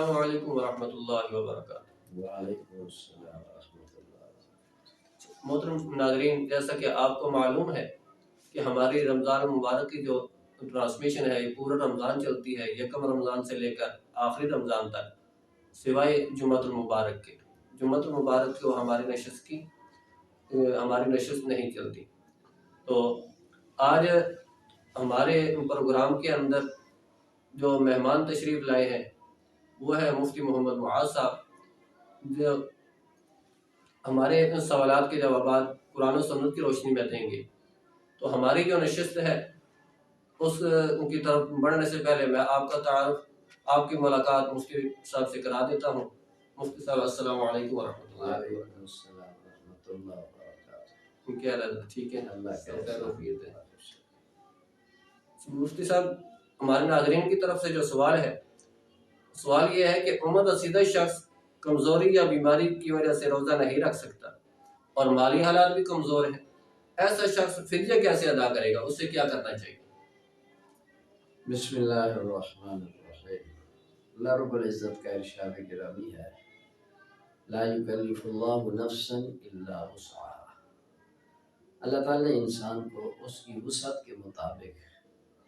السلام علیکم ورحمۃ اللہ وبرکاتہ۔ وعلیکم السلام ورحمۃ اللہ۔ محترم ناظرین، جیسا کہ آپ کو معلوم ہے کہ ہماری رمضان المبارک کی جو ٹرانسمیشن ہے یہ پورا رمضان چلتی ہے، یکم رمضان سے لے کر آخری رمضان تک، سوائے جمعۃ المبارک کے۔ جمعۃ المبارک کو ہماری نشست نہیں چلتی۔ تو آج ہمارے پروگرام کے اندر جو مہمان تشریف لائے ہیں وہ ہے مفتی محمد معاذ صاحب، جو ہمارے سوالات کے جوابات قرآن و سنت کی روشنی میں دیں گے۔ تو ہماری جو نشست ہے ان کی طرف بڑھنے سے پہلے میں آپ کا تعارف، آپ کی ملاقات مفتی صاحب سے کرا دیتا ہوں۔ مفتی صاحب السلام علیکم ورحمۃ اللہ۔ وعلیکم السلام ورحمۃ اللہ وبرکاتہ۔ کیا حال ہے؟ ٹھیک ہے، اللہ خیر وفیت ہے۔ مفتی صاحب، ہمارے ناظرین کی طرف سے جو سوال ہے، سوال یہ ہے کہ عمر رسیدہ شخص کمزوری یا بیماری کی وجہ سے روزہ نہیں رکھ سکتا اور مالی حالات بھی کمزور ہیں، ایسا شخص فدیہ کیسے ادا کرے گا؟ اسے کیا کرنا چاہیے؟ بسم اللہ الرحمن الرحیم۔ اللہ رب العزت کا ارشاد گرامی ہے، لا یکلف اللہ نفسا الا وسعها۔ اللہ تعالیٰ نے انسان کو اس کی وسعت کے مطابق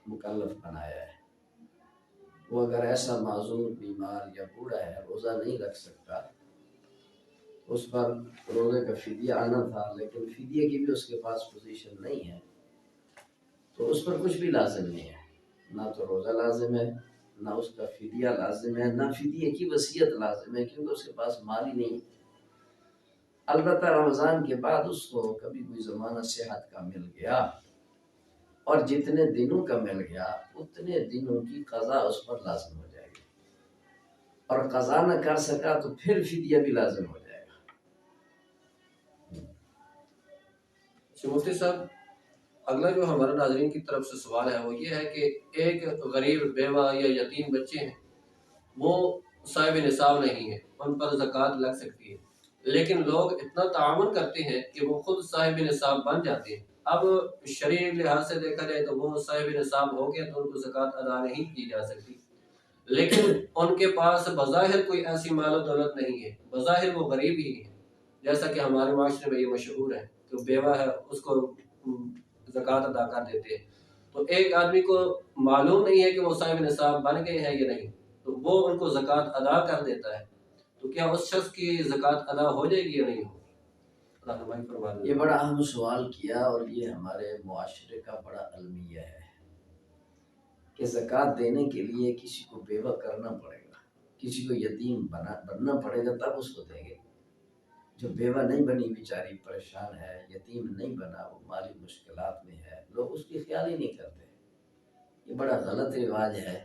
مکلف بنایا ہے۔ وہ اگر ایسا معذور، بیمار یا بوڑھا ہے، روزہ نہیں رکھ سکتا، اس پر روزے کا فدیہ آنا تھا، لیکن فدیہ کی بھی اس کے پاس پوزیشن نہیں ہے، تو اس پر کچھ بھی لازم نہیں ہے، نہ تو روزہ لازم ہے، نہ اس کا فدیہ لازم ہے، نہ فدیہ کی وصیت لازم ہے، کیونکہ اس کے پاس مال ہی نہیں۔ البتہ رمضان کے بعد اس کو کبھی کوئی زمانہ صحت کا مل گیا اور جتنے دنوں کا مل گیا اتنے دنوں کی قضا اس پر لازم ہو جائے گی، اور قضا نہ کر سکا تو پھر فدیہ بھی لازم ہو جائے گا۔ مفتی صاحب، اگلا جو ہمارے ناظرین کی طرف سے سوال ہے وہ یہ ہے کہ ایک غریب، بیوہ یا یتیم بچے ہیں، وہ صاحب نصاب نہیں ہے، ان پر زکوٰۃ لگ سکتی ہے، لیکن لوگ اتنا تعاون کرتے ہیں کہ وہ خود صاحب نصاب بن جاتے ہیں۔ اب شرعی لحاظ سے دیکھا جائے تو وہ صاحب نصاب ہو گیا تو ان کو زکوٰۃ ادا نہیں کی جا سکتی، لیکن ان کے پاس بظاہر کوئی ایسی مال و دولت نہیں ہے، بظاہر وہ غریب ہی ہے، جیسا کہ ہمارے معاشرے میں یہ مشہور ہے کہ بیوہ ہے اس کو زکوٰۃ ادا کر دیتے ہیں۔ تو ایک آدمی کو معلوم نہیں ہے کہ وہ صاحب نصاب بن گئے ہیں یا نہیں، تو وہ ان کو زکوٰۃ ادا کر دیتا ہے، تو کیا اس شخص کی زکوٰۃ ادا ہو جائے گی یا نہیں ہوگی؟ رہنمائی فرما دیں۔ یہ بڑا اہم سوال کیا، اور یہ ہمارے معاشرے کا بڑا المیہ ہے کہ زکوٰۃ دینے کے لیے کسی کو بیوہ کرنا پڑے گا، کسی کو یتیم بننا پڑے گا، تب اس کو دیں گے۔ جو بیوہ نہیں بنی بیچاری پریشان ہے، یتیم نہیں بنا، وہ مالی مشکلات میں ہے، لوگ اس کی خیال ہی نہیں کرتے۔ یہ بڑا غلط رواج ہے۔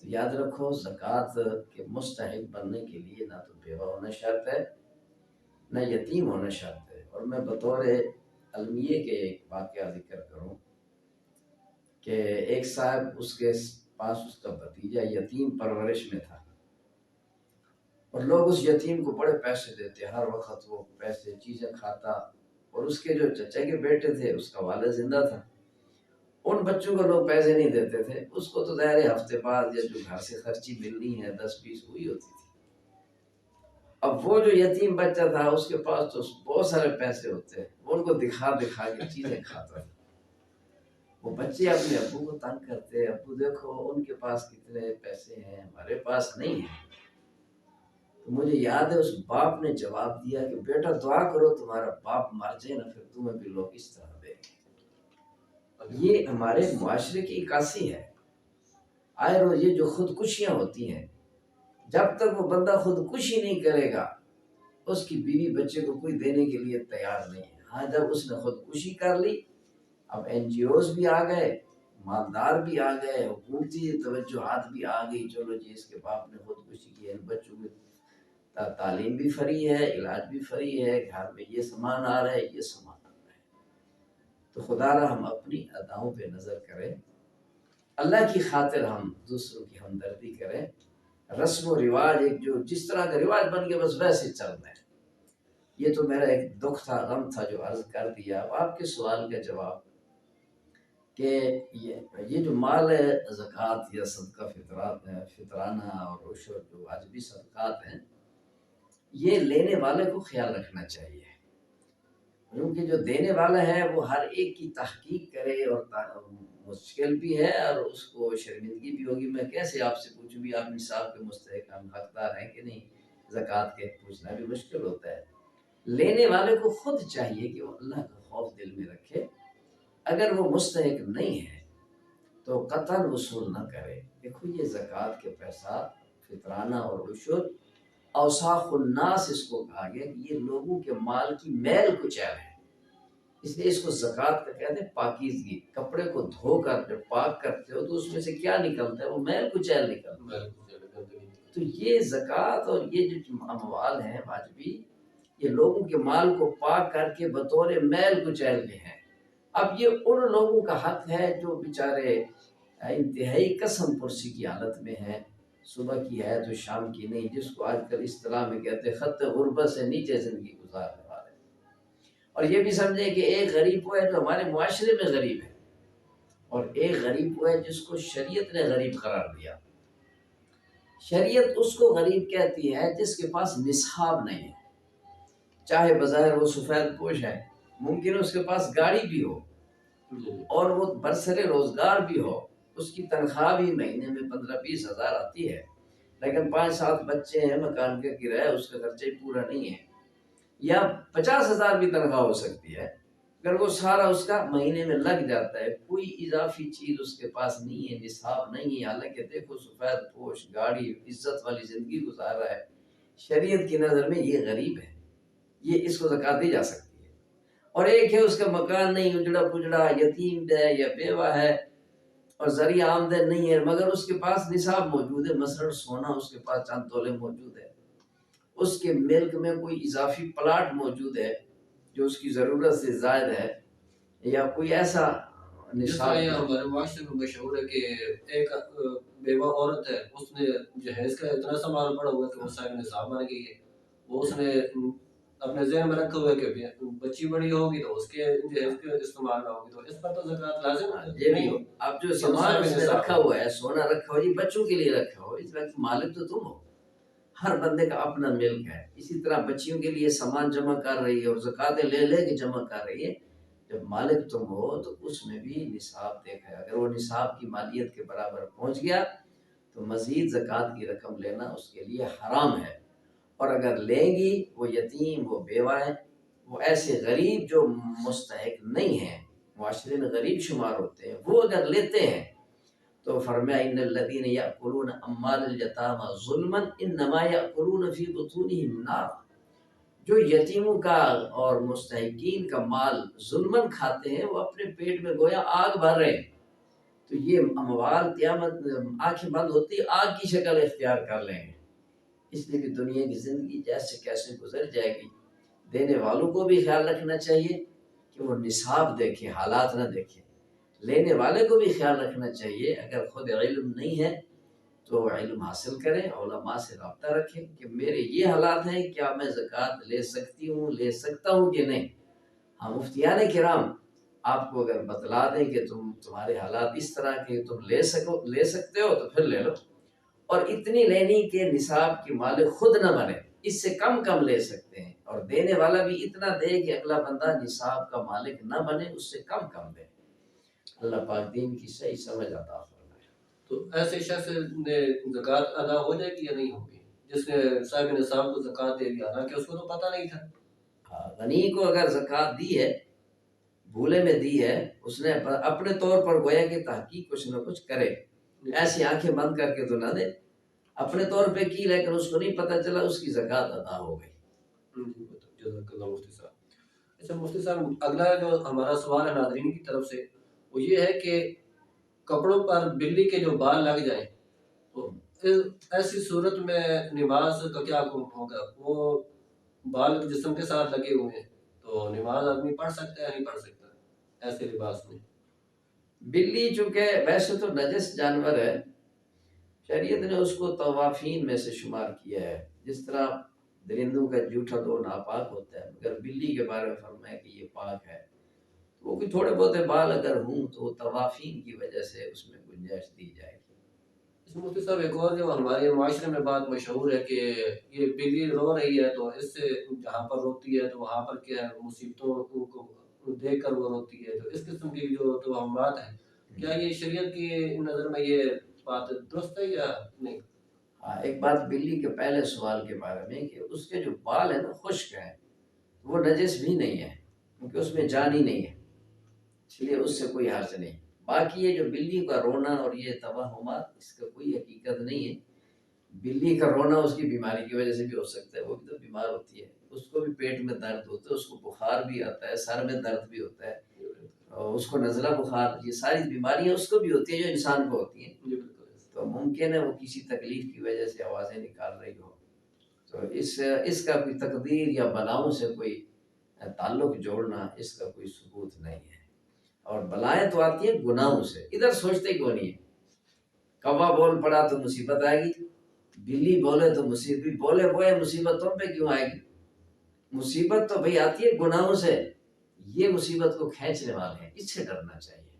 تو یاد رکھو، زکوٰۃ کے مستحق بننے کے لیے نہ تو بیوہ ہونا شرط ہے، نہ یتیم ہونا شرط ہے۔ اور میں بطور المیہ کے ایک واقعہ ذکر کروں کہ ایک صاحب، اس کے پاس اس کا بھتیجا یتیم پرورش میں تھا، اور لوگ اس یتیم کو بڑے پیسے دیتے، ہر وقت وہ پیسے چیزیں کھاتا، اور اس کے جو چچا کے بیٹے تھے اس کا والد زندہ تھا، ان بچوں کو لوگ پیسے نہیں دیتے تھے، اس کو تو ظاہر ہفتے بعد یا جو گھر سے خرچی ملنی ہے 10-20 ہوئی ہوتی تھی۔ اب وہ جو یتیم بچہ تھا اس کے پاس تو بہت سارے پیسے ہوتے، وہ ان کو دکھا دکھا کے چیزیں کھاتا تھا۔ وہ بچے اپنے ابو کو تنگ کرتے، ابو دیکھو ان کے پاس کتنے پیسے ہیں، ہمارے پاس نہیں ہیں۔ تو مجھے یاد ہے اس باپ نے جواب دیا کہ بیٹا دعا کرو تمہارا باپ مر جائے نا، پھر تمہیں بھی لوگ اس طرح دیں گے۔ یہ ہمارے معاشرے کی عکاسی ہے۔ آئے روز یہ جو خودکشیاں ہوتی ہیں، جب تک وہ بندہ خودکشی نہیں کرے گا اس کی بیوی بچے کو کوئی دینے کے لیے تیار نہیں ہے۔ ہاں، جب اس نے خودکشی کر لی، اب NGOs بھی آ گئے، مالدار بھی آ گئے، حکومتی توجہات بھی آ گئی، چلو جی اس کے باپ نے خودکشی کی ہے، بچوں کی تعلیم بھی فری ہے، علاج بھی فری ہے، گھر میں یہ سامان آ رہا ہے، یہ سامان آ رہا ہے۔ تو خدا را ہم اپنی اداؤں پہ نظر کریں، اللہ کی خاطر ہم دوسروں کی ہمدردی کریں۔ رسم و رواج ایک جو جس طرح کا رواج بن گیا بس ویسے چلنا ہے۔ یہ تو میرا ایک دکھ تھا، غم تھا جو عرض کر دیا۔ اب آپ کے سوال کا جواب کہ یہ جو مال ہے زکوٰۃ یا صدقہ فطرانہ اور عشر جو واجبی صدقات ہیں، یہ لینے والے کو خیال رکھنا چاہیے، کیونکہ جو دینے والا ہے وہ ہر ایک کی تحقیق کرے، اور مشکل بھی ہے اور اس کو شرمندگی بھی ہوگی۔ میں کیسے آپ سے پوچھوں بھی آپ نصاب کے مستحق ہم حقدار ہیں کہ نہیں، زکوٰۃ کے پوچھنا بھی مشکل ہوتا ہے۔ لینے والے کو خود چاہیے کہ وہ اللہ کا خوف دل میں رکھے، اگر وہ مستحق نہیں ہے تو قطعاً وصول نہ کرے۔ دیکھو یہ زکوٰۃ کے پیسہ فطرانہ اور عشر اوساخ الناس اس کو کہا گیا کہ یہ لوگوں کے مال کی میل کچیل ہے، اس لیے اس کو زکوٰۃ کا کہتے ہیں پاکیزگی۔ کپڑے کو دھو کر جب پاک کرتے ہو تو اس میں سے کیا نکلتا ہے؟ وہ میل کچیل نکلتا ہے۔ تو یہ زکوٰۃ اور یہ جو اموال ہیں واجبی، یہ لوگوں کے مال کو پاک کر کے بطور میل کچیل کے ہیں۔ اب یہ ان لوگوں کا حق ہے جو بیچارے انتہائی قسم پرسی کی حالت میں ہیں، صبح کی ہے تو شام کی نہیں، جس کو آج کل اصطلاح میں کہتے ہیں خط غربت سے نیچے زندگی گزارنے والے۔ اور یہ بھی سمجھیں کہ ایک غریب وہ ہے جو ہمارے معاشرے میں غریب ہے، اور ایک غریب وہ ہے جس کو شریعت نے غریب قرار دیا۔ شریعت اس کو غریب کہتی ہے جس کے پاس نصاب نہیں ہے، چاہے بظاہر وہ سفید پوش ہے، ممکن اس کے پاس گاڑی بھی ہو اور وہ برسر روزگار بھی ہو، اس کی تنخواہ بھی مہینے میں 15-20 ہزار آتی ہے، لیکن 5-7 بچے ہیں، مکان کا کرایہ اس کا خرچہ ہی پورا نہیں ہے، یا 50 ہزار بھی تنخواہ ہو سکتی ہے، اگر وہ سارا اس کا مہینے میں لگ جاتا ہے، کوئی اضافی چیز اس کے پاس نہیں ہے، نصاب نہیں ہے، حالانکہ دیکھو سفید پوش، گاڑی، عزت والی زندگی گزار رہا ہے، شریعت کی نظر میں یہ غریب ہے، یہ اس کو زکوٰۃ دی جا سکتی ہے۔ اور ایک ہے اس کا مکان نہیں، اجڑا پجڑا، یتیم ہے یا بیوہ ہے اور ذریعہ آمدن نہیں ہے، مگر اس کے پاس نصاب موجود ہے، مثلا سونا اس کے پاس چند تولے موجود ہے، اس کے ملک میں کوئی اضافی پلاٹ موجود ہے جو اس کی ضرورت سے زائد ہے، یا کوئی ایسا جس طرح یہ نصاب۔ ہمارے معاشرے میں مشہور ہے کہ ایک بیوہ عورت ہے، اس نے جہیز کا اتنا سامان پڑا ہوا ہے کہ وہ صاحب نصاب بن گئی ہے، وہ اس نے اپنے ذہن میں رکھا ہوا ہے کہ بچی بڑی ہوگی تو اس کے جہیز کے استعمال نہ ہوگی، تو اس پر تو زکوٰۃ لازم یہ نہیں بھی ہو۔ اب جو سامان اس نے رکھا ہوا ہے، سونا رکھا ہوا ہے، بچوں کے لیے رکھا ہوا ہے، اس وقت مالک تو تم ہو، ہر بندے کا اپنا ملک ہے۔ اسی طرح بچیوں کے لیے سامان جمع کر رہی ہے اور زکوٰۃ لے کے جمع کر رہی ہے، جب مالک تم ہو تو اس میں بھی نصاب دیکھا ہے، اگر وہ نصاب کی مالیت کے برابر پہنچ گیا تو مزید زکوٰۃ کی رقم لینا اس کے لیے حرام ہے، اور اگر لیں گی وہ یتیم، وہ بیوہ ہے، وہ ایسے غریب جو مستحق نہیں ہیں، معاشرے میں غریب شمار ہوتے ہیں، وہ اگر لیتے ہیں تو فرمایا ان الذین یأکلون اموال الیتامی ظلما انما یأکلون فی بطونہم نارا، جو یتیموں کا اور مستحقین کا مال ظلمن کھاتے ہیں وہ اپنے پیٹ میں گویا آگ بھر رہے ہیں، تو یہ اموال قیامت آنکھیں بند ہوتی آگ کی شکل اختیار کر لیں گے۔ اس لیے کہ دنیا کی زندگی جیسے کیسے گزر جائے گی، دینے والوں کو بھی خیال رکھنا چاہیے کہ وہ نصاب دیکھیں، حالات نہ دیکھیں، لینے والے کو بھی خیال رکھنا چاہیے، اگر خود علم نہیں ہے تو علم حاصل کریں، علماء سے رابطہ رکھیں کہ میرے یہ حالات ہیں، کیا میں زکوٰۃ لے سکتی ہوں، لے سکتا ہوں کہ نہیں۔ ہاں مفتیان کرام آپ کو اگر بتلا دیں کہ تمہارے حالات اس طرح کے تم لے سکتے ہو تو پھر لے لو، اور اتنی لینی کہ نصاب کی مالک خود نہ بنے، اس سے کم لے سکتے ہیں، اور دینے والا بھی اتنا دے کہ اگلا بندہ نصاب کا مالک نہ بنے، اس سے کم دے۔ اللہ پاک دین کی صحیح سمجھ عطا فرمائے۔ تو ایسے شخص نے زکوٰۃ ادا ہو جائے گی یا نہیں ہوگی، جس نے صاحب نصاب کو زکوٰۃ دے دیا، حالانکہ اس کو تو پتہ نہیں تھا۔ غنی کو اگر زکوٰۃ دی ہے، بھولے میں دی ہے، اس نے اپنے طور پر گویا کہ تحقیق کچھ نہ کچھ کرے، ایسی آنکھیں بند کر کے تو نہ دے، اپنے طور پہ کی لیکن اس کو نہیں پتہ چلا، اس کی زکوٰۃ ادا ہو گئی۔ جزاک اللہ مفتی صاحب۔ اچھا مفتی صاحب، اگلا جو ہمارا سوال ہے ناظرین کی طرف سے وہ یہ ہے کہ کپڑوں پر بلی کے جو بال لگ جائیں تو ایسی صورت میں نماز کا کیا حکم ہوگا؟ وہ بال جسم کے ساتھ لگے ہوئے ہیں تو نماز آدمی پڑھ سکتا ہے یا نہیں پڑھ سکتا ایسے لباس میں؟ بلی چونکہ ویسے تو نجس جانور ہے، شریعت نے اس کو طوافین میں سے شمار کیا ہے، جس طرح درندوں کا جوٹا تو ناپاک ہوتا ہے، مگر بلی کے بارے میں فرمایا کہ یہ پاک ہے، وہ بھی تھوڑے بہت بال اگر ہوں تو طوافین کی وجہ سے اس میں گنجائش دی جائے گی۔ اس مفتی صاحب ایک اور جو ہمارے معاشرے میں بات مشہور ہے کہ یہ بلی رو رہی ہے تو اس سے جہاں پر روتی ہے تو وہاں پر کیا ہے مصیبتوں کو دیکھ کر وہ روتی ہے، تو اس قسم کی جو توہمات ہیں، کیا یہ شریعت کی نظر میں یہ بات درست ہے یا نہیں؟ ہاں، ایک بات بلی کے پہلے سوال کے بارے میں کہ اس کے جو بال ہیں نا خشک ہیں، وہ نجس بھی نہیں ہے کیونکہ اس میں جان ہی نہیں ہے، اس لیے اس سے کوئی حرج نہیں۔ باقی یہ جو بلی کا رونا اور یہ توہمات، اس کا کوئی حقیقت نہیں ہے۔ بلی کا رونا اس کی بیماری کی وجہ سے بھی ہو سکتا ہے، وہ بھی تو بیمار ہوتی ہے، اس کو بھی پیٹ میں درد ہوتا ہے، اس کو بخار بھی آتا ہے، سر میں درد بھی ہوتا ہے، اور اس کو نزلہ بخار، یہ ساری بیماریاں اس کو بھی ہوتی ہیں جو انسان کو ہوتی ہیں۔ تو ممکن ہے وہ کسی تکلیف کی وجہ سے آوازیں نکال رہی ہو، تو اس کا کوئی تقدیر یا بلاؤں سے کوئی تعلق جوڑنا اس کا کوئی ثبوت نہیں ہے۔ اور بلائیں تو آتی ہیں گناہوں سے، ادھر سوچتے کیوں نہیں ہے؟ کوا بول پڑا تو مصیبت آئے گی، بلی بولے تو مصیبت، بولے بولے مصیبت تم پہ کیوں آئے گی؟ مصیبت تو بھئی آتی ہے گناہوں سے، یہ مصیبت کو کھینچنے والے ہیں، اس سے ڈرنا چاہیے۔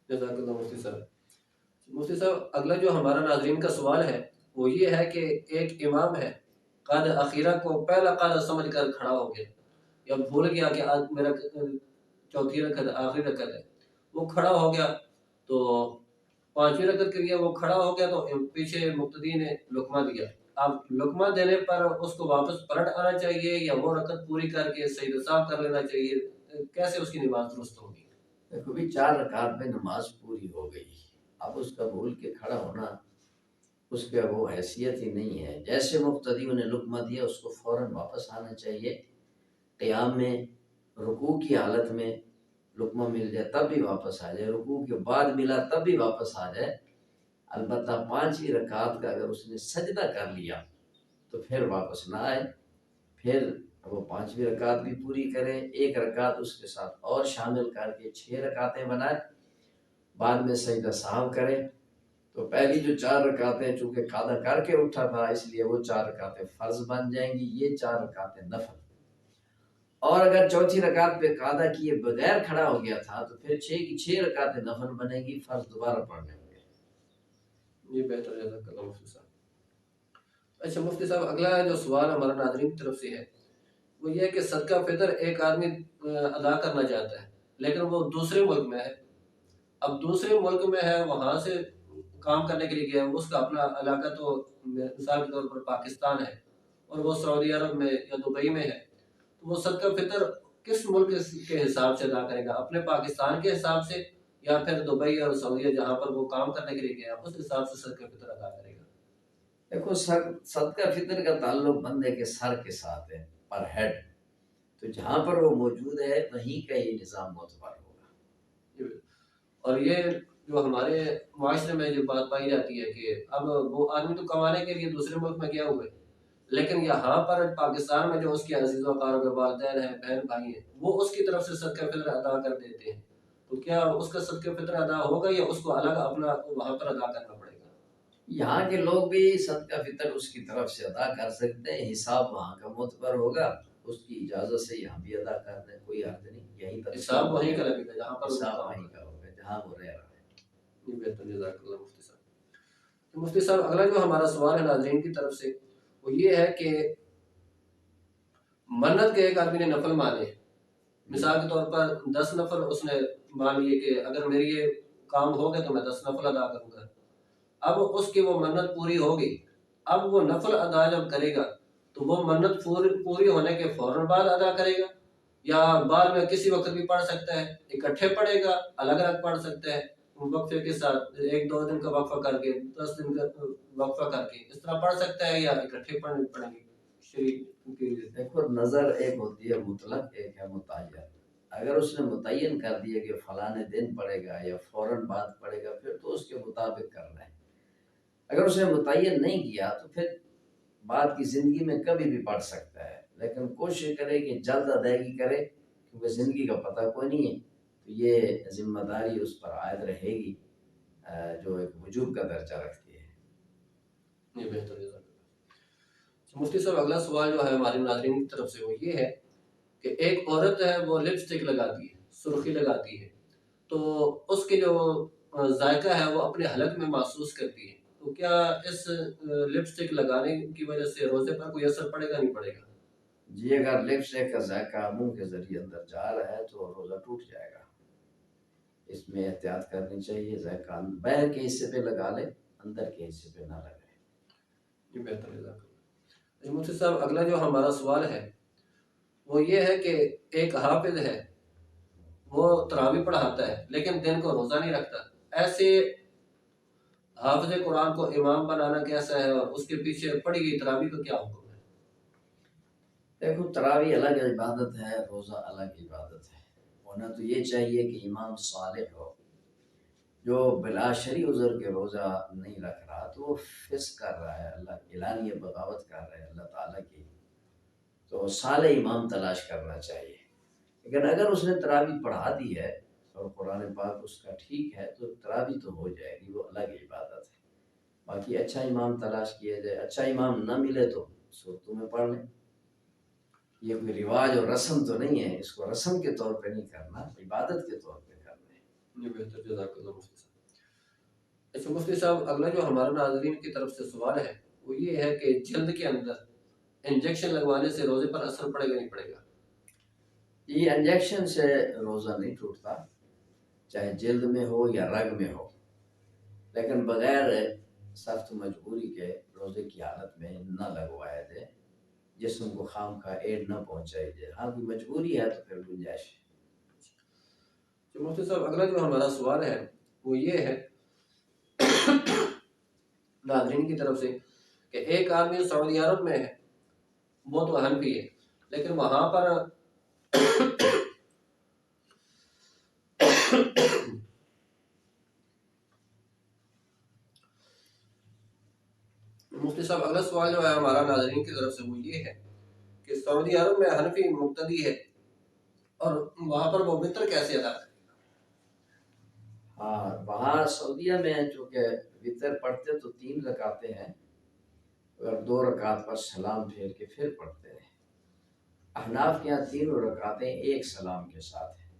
جزاک اللہ مفتی صاحب۔ مفتی صاحب اگلا جو ہمارا ناظرین کا سوال ہے وہ یہ ہے کہ ایک امام ہے، قاد اخیرہ کو پہلا قاعدہ سمجھ کر کھڑا ہو گیا یا بھول گیا کہ آج میرا چوتھی رکعت آخری رکعت ہے، وہ کھڑا ہو گیا تو پانچویں رکعت کے لیے وہ کھڑا ہو گیا تو پیچھے مقتدی نے لقمہ دیا، اب لقمہ دینے پر اس کو واپس پلٹ آنا چاہیے یا وہ رکعت پوری کر کے سجدہ صاحب کر لینا چاہیے، کیسے اس کی نماز درست ہوگی؟ دیکھو بھی 4 رکعت میں نماز پوری ہو گئی، اب اس کا بھول کے کھڑا ہونا اس کا وہ حیثیت ہی نہیں ہے۔ جیسے مقتدیوں نے لقمہ دیا اس کو فوراً واپس آنا چاہیے، قیام میں رکوع کی حالت میں لقمہ مل جائے تب بھی واپس آ جائے، رکوع کے بعد ملا تب بھی واپس آ جائے، البتہ 5ویں رکعت کا اگر اس نے سجدہ کر لیا تو پھر واپس نہ آئے، پھر وہ 5ویں رکعت بھی پوری کرے، 1 رکعت اس کے ساتھ اور شامل کر کے 6 رکعتیں بنائے، بعد میں سجدہ سہو کرے۔ تو پہلی جو 4 رکعتیں چونکہ قاعدہ کر کے اٹھا تھا اس لیے وہ 4 رکعتیں فرض بن جائیں گی، یہ 4 رکعتیں نفل۔ اور اگر چوتھی رکعت پہ قاعدہ کیے بغیر کھڑا ہو گیا تھا تو پھر 6 کی 6 رکعتیں نفل بنے گی، فرض دوبارہ پڑھنے ہوں گے۔ یہ بہتر، جزاک اللہ مفتی صاحب۔ اچھا مفتی صاحب اگلا جو سوال ہمارا ناظرین کی طرف سے ہے وہ یہ ہے کہ صدقہ فطر ایک آدمی ادا کرنا چاہتا ہے لیکن وہ دوسرے ملک میں ہے، اب دوسرے ملک میں ہے، وہاں سے کام کرنے کے لیے گیا ہے، اس کا اپنا علاقہ تو مثال کے طور پر پاکستان ہے اور وہ سعودی عرب میں یا دبئی میں ہے، تو وہ صدقہ فطر کس ملک کے حساب سے ادا کرے گا؟ اپنے پاکستان کے حساب سے یا پھر دبئی اور سعودیہ جہاں پر وہ کام کرنے کے لیے گیا اس حساب سے صدقہ فطر ادا کرے گا؟ دیکھو صدقہ فطر کا تعلق بندے کے سر کے ساتھ ہے، پر ہیڈ، تو جہاں پر وہ موجود ہے وہیں کا یہ نظام معتبر ہوگا۔ اور یہ جو ہمارے معاشرے میں جو بات پائی جاتی ہے کہ اب وہ آدمی تو کمانے کے لیے دوسرے ملک میں گیا ہوا ہے لیکن یہاں پر پاکستان میں جو اس کے عزیز و اقارب والدین ہیں، بہن بھائی ہیں، وہ اس کی طرف سے صدقہ فطر ادا کر دیتے ہیں، تو کیا اس کا صدقہ فطر ادا ہوگا یا اس کو الگ اپنا وہاں پر ادا کرنا پڑے گا؟ یہاں کے لوگ بھی صدقہ فطر اس کی طرف سے ادا کر سکتے ہیں، حساب وہاں کا معتبر ہوگا، اس کی اجازت سے یہاں بھی ادا کر دیں، کوئی حرج نہیں، یہیں تک حساب وہیں کا لگے گا جہاں پر حساب وہیں کا ہوگا جہاں وہ رہ رہا ہے۔ یہ بہتر، جزاک اللہ مفتی صاحب۔ تو مفتی صاحب اگلا جو ہمارا سوال ہے ناظرین کی طرف سے وہ یہ ہے کہ منت کے ایک آدمی نے نفل مانے، مثال کے طور پر 10 نفل اس نے مان لیے کہ اگر میری یہ کام ہو گیا تو میں 10 نفل ادا کروں گا، اب اس کی وہ منت پوری ہو گئی، اب وہ نفل ادا جب کرے گا تو وہ منت پوری ہونے کے فوراً بعد ادا کرے گا یا بعد میں کسی وقت بھی پڑھ سکتا ہے، اکٹھے پڑھے گا، الگ الگ پڑھ سکتا ہے، وقفے کے ساتھ 1-2 دن کا وقفہ کر کے 10 دن کا وقفہ کر کے اس طرح پڑھ سکتا ہے یا اکٹھے پڑھیں گے؟ دیکھو نظر ایک ہوتی ہے مطلق، ایک ہے متعین، اگر اس نے متعین کر دیا کہ فلانے دن پڑے گا یا فوراً بعد پڑے گا پھر تو اس کے مطابق کرنا ہے، اگر اس نے متعین نہیں کیا تو پھر بعد کی زندگی میں کبھی بھی پڑھ سکتا ہے، لیکن کوشش کرے کہ جلد ادائیگی کرے کیونکہ زندگی کا پتہ کوئی نہیں ہے، تو یہ ذمہ داری اس پر عائد رہے گی جو ایک وجوب کا درجہ رکھتی ہے۔ یہ بہتر ہے۔ مفتی صاحب اگلا سوال جو ہے ہمارے ناظرین کی طرف سے وہ یہ ہے کہ ایک عورت ہے وہ لپسٹک لگاتی ہے سرخی لگاتی ہے تو اس کے جو ذائقہ ہے وہ اپنے حلق میں محسوس کرتی ہے، تو کیا اس لپسٹک لگانے کی وجہ سے روزے پر کوئی اثر پڑے گا نہیں پڑے گا؟ جی اگر لپسٹک کا ذائقہ منہ کے ذریعے اندر جا رہا ہے تو روزہ ٹوٹ جائے گا۔ اس میں احتیاط کرنی چاہیے، ذائقہ باہر کے حصے پہ لگا لے، اندر کے حصے پہ نہ لگائے۔ یہ بہتر ہے۔ مفتی صاحب اگلا جو ہمارا سوال ہے وہ یہ ہے کہ ایک حافظ ہے، وہ تراویح پڑھاتا ہے لیکن دن کو روزہ نہیں رکھتا، ایسے حافظ قرآن کو امام بنانا کیسا ہے اور اس کے پیچھے پڑھی گئی تراویح کا کیا حکم ہے؟ دیکھو تراویح الگ عبادت ہے، روزہ الگ عبادت ہے۔ ہونا تو یہ چاہیے کہ امام صالح ہو، جو بلا شرعی عذر کے روزہ نہیں رکھ رہا تو وہ فسق کر رہا ہے، اللہ اعلانیہ بغاوت کر رہا ہے اللہ تعالیٰ کی، تو صالح امام تلاش کرنا چاہیے۔ لیکن اگر اس نے تراویح پڑھا دی ہے اور قرآن پاک اس کا ٹھیک ہے تو تراویح تو ہو جائے گی، وہ الگ عبادت ہے۔ باقی اچھا امام تلاش کیا جائے، اچھا امام نہ ملے تو صورتوں میں پڑھ لیں۔ یہ کوئی رواج اور رسم تو نہیں ہے، اس کو رسم کے طور پہ نہیں کرنا، عبادت کے طور پہ کرنا ہے۔ یہ بہتر، جزاک اللہ مفتی صاحب۔ اچھا مفتی صاحب اگلا جو ہمارا ناظرین کی طرف سے سوال ہے وہ یہ ہے کہ جلد کے اندر انجیکشن لگوانے سے روزے پر اثر پڑے گا نہیں پڑے گا؟ یہ انجیکشن سے روزہ نہیں ٹوٹتا، چاہے جلد میں ہو یا رگ میں ہو، لیکن بغیر سخت مجبوری کے روزے کی حالت میں نہ لگوایا جائے، جسم کو خام کا ایڈ نہ پہنچائی جائے۔ ہاں کوئی مجبوری ہے تو پھر گنجائش ہے۔ تو مفتی صاحب اگلا جو ہمارا سوال ہے وہ یہ ہے ناظرین کی طرف سے کہ ایک آدمی سعودی عرب میں ہے، وہ تو حنفی ہے لیکن وہاں پر مفتی صاحب اگلا سوال جو ہے ہمارا ناظرین کی طرف سے وہ یہ ہے کہ سعودی عرب میں حنفی مقتدی ہے اور وہاں پر وہ وطر کیسے ادا کرے؟ ہاں وہاں سعودیہ میں چونکہ وطر پڑھتے تو 3 رکعتیں ہیں، اور 2 رکعت پر سلام پھیر کے پھر پڑھتے ہیں۔ احناف کے یہاں 3 رکعتیں ایک سلام کے ساتھ ہیں،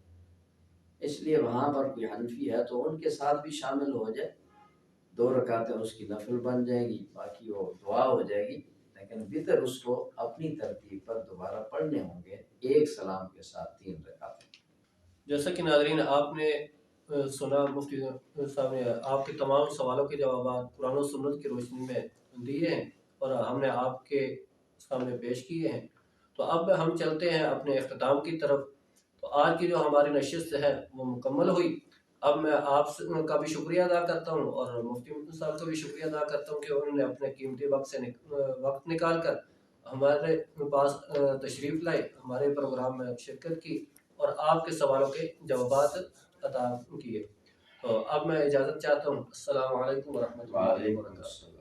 اس لیے وہاں پر کوئی حنفی ہے تو ان کے ساتھ بھی شامل ہو جائے، 2 رکعتیں اس کی نفل بن جائیں گی، باقی وہ دعا ہو جائے گی، لیکن وطر اس کو اپنی ترتیب پر دوبارہ پڑھنے ہوں گے ایک سلام کے ساتھ 3 رکعتیں۔ جیسا کہ ناظرین آپ نے سنا، مفتی صاحب نے آپ کے تمام سوالوں کے جوابات قرآن و سنت کی روشنی میں دیے ہیں اور ہم نے آپ کے سامنے پیش کیے ہیں، تو اب ہم چلتے ہیں اپنے اختتام کی طرف۔ تو آج کی جو ہماری نشست ہے وہ مکمل ہوئی۔ اب میں آپ کا بھی شکریہ ادا کرتا ہوں اور مفتی صاحب کا بھی شکریہ ادا کرتا ہوں کہ انہوں نے اپنے قیمتی وقت نکال کر ہمارے پاس تشریف لائے، ہمارے پروگرام میں شرکت کی اور آپ کے سوالوں کے جوابات عطا کیے۔ تو اب میں اجازت چاہتا ہوں۔ السلام علیکم ورحمۃ اللہ وعلیکم وبرکاتہ۔ السلام۔